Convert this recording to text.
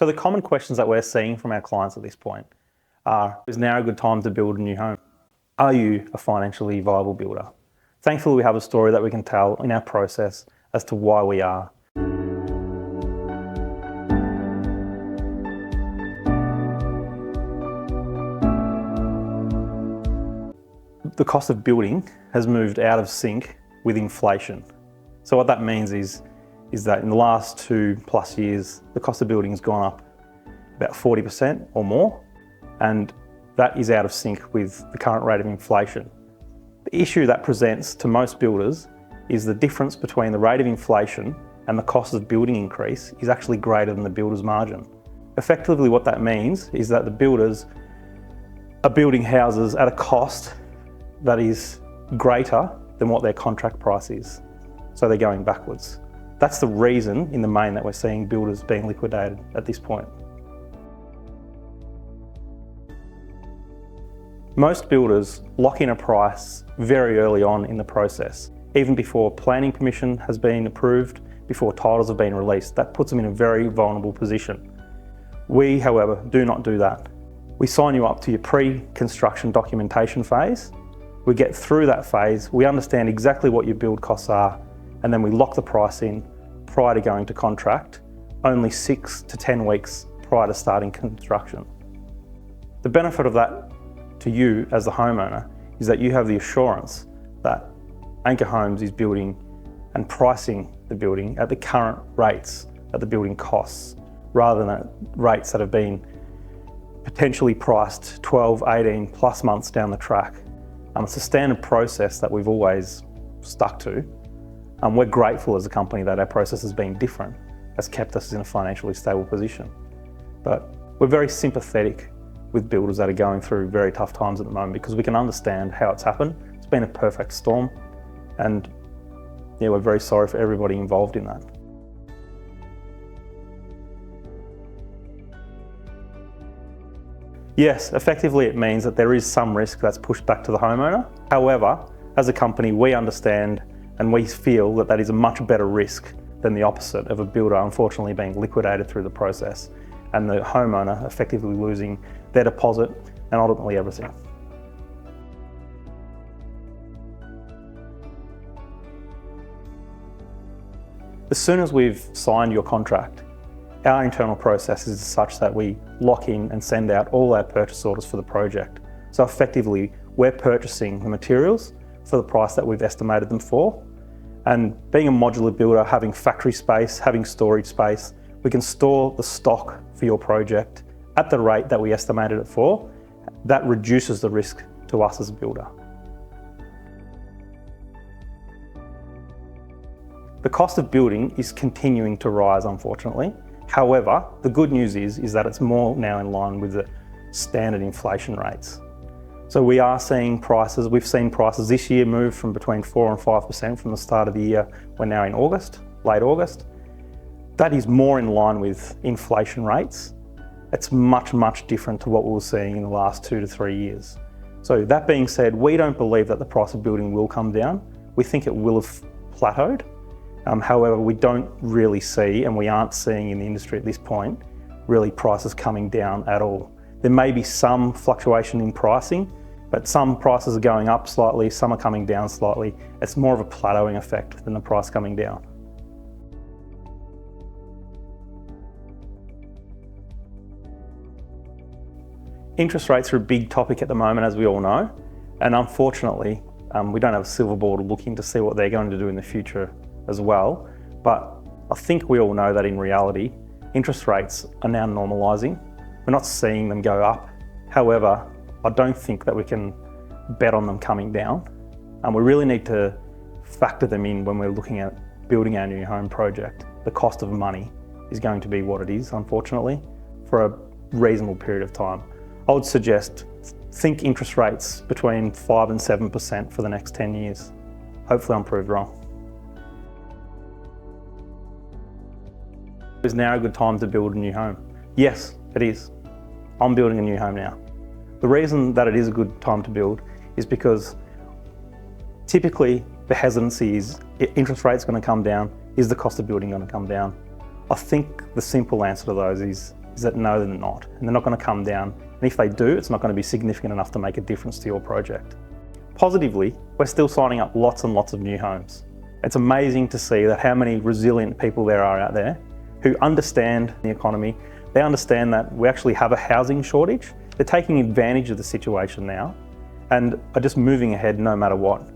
So the common questions that we're seeing from our clients at this point are, is now a good time to build a new home? Are you a financially viable builder? Thankfully, we have a story that we can tell in our process as to why we are. The cost of building has moved out of sync with inflation. So what that means is that in the last 2+ years, the cost of building has gone up about 40% or more, and that is out of sync with the current rate of inflation. The issue that presents to most builders is the difference between the rate of inflation and the cost of building increase is actually greater than the builder's margin. Effectively, what that means is that the builders are building houses at a cost that is greater than what their contract price is. So they're going backwards. That's the reason in the main that we're seeing builders being liquidated at this point. Most builders lock in a price very early on in the process, even before planning permission has been approved, before titles have been released. That puts them in a very vulnerable position. We, however, do not do that. We sign you up to your pre-construction documentation phase. We get through that phase, we understand exactly what your build costs are, and then we lock the price in prior to going to contract, only 6 to 10 weeks prior to starting construction. The benefit of that to you as the homeowner is that you have the assurance that Anchor Homes is building and pricing the building at the current rates that the building costs, rather than at rates that have been potentially priced 12, 18+ months down the track. It's a standard process that we've always stuck to. We're grateful as a company that our process has been different, has kept us in a financially stable position. But we're very sympathetic with builders that are going through very tough times at the moment, because we can understand how it's happened. It's been a perfect storm, and yeah, we're very sorry for everybody involved in that. Yes, effectively it means that there is some risk that's pushed back to the homeowner. However, as a company, we understand and we feel that that is a much better risk than the opposite of a builder unfortunately being liquidated through the process and the homeowner effectively losing their deposit and ultimately everything. As soon as we've signed your contract, our internal process is such that we lock in and send out all our purchase orders for the project. So effectively, we're purchasing the materials for the price that we've estimated them for. And being a modular builder, having factory space, having storage space, we can store the stock for your project at the rate that we estimated it for. That reduces the risk to us as a builder. The cost of building is continuing to rise, unfortunately. However, the good news is that it's more now in line with the standard inflation rates. So we are seeing prices, we've seen prices this year move from between 4 and 5% from the start of the year. We're now in August, late August. That is more in line with inflation rates. It's much, much different to what we were seeing in the last 2 to 3 years. So that being said, we don't believe that the price of building will come down. We think it will have plateaued. However, we don't really see, and we aren't seeing in the industry at this point, really prices coming down at all. There may be some fluctuation in pricing, but some prices are going up slightly, some are coming down slightly. It's more of a plateauing effect than the price coming down. Interest rates are a big topic at the moment, as we all know, and unfortunately, we don't have a silver ball to look in to see what they're going to do in the future as well. But I think we all know that in reality, interest rates are now normalising. We're not seeing them go up. However, I don't think that we can bet on them coming down. And we really need to factor them in when we're looking at building our new home project. The cost of money is going to be what it is, unfortunately, for a reasonable period of time. I would suggest think interest rates between 5 and 7% for the next 10 years. Hopefully I'm proved wrong. Is now a good time to build a new home? Yes, it is. I'm building a new home now. The reason that it is a good time to build is because typically the hesitancy is interest rates going to come down, is the cost of building going to come down? I think the simple answer to those is is that no, they're not, and they're not going to come down. And if they do, it's not going to be significant enough to make a difference to your project. Positively, we're still signing up lots and lots of new homes. It's amazing to see that how many resilient people there are out there who understand the economy. They understand that we actually have a housing shortage. They're taking advantage of the situation now and are just moving ahead no matter what.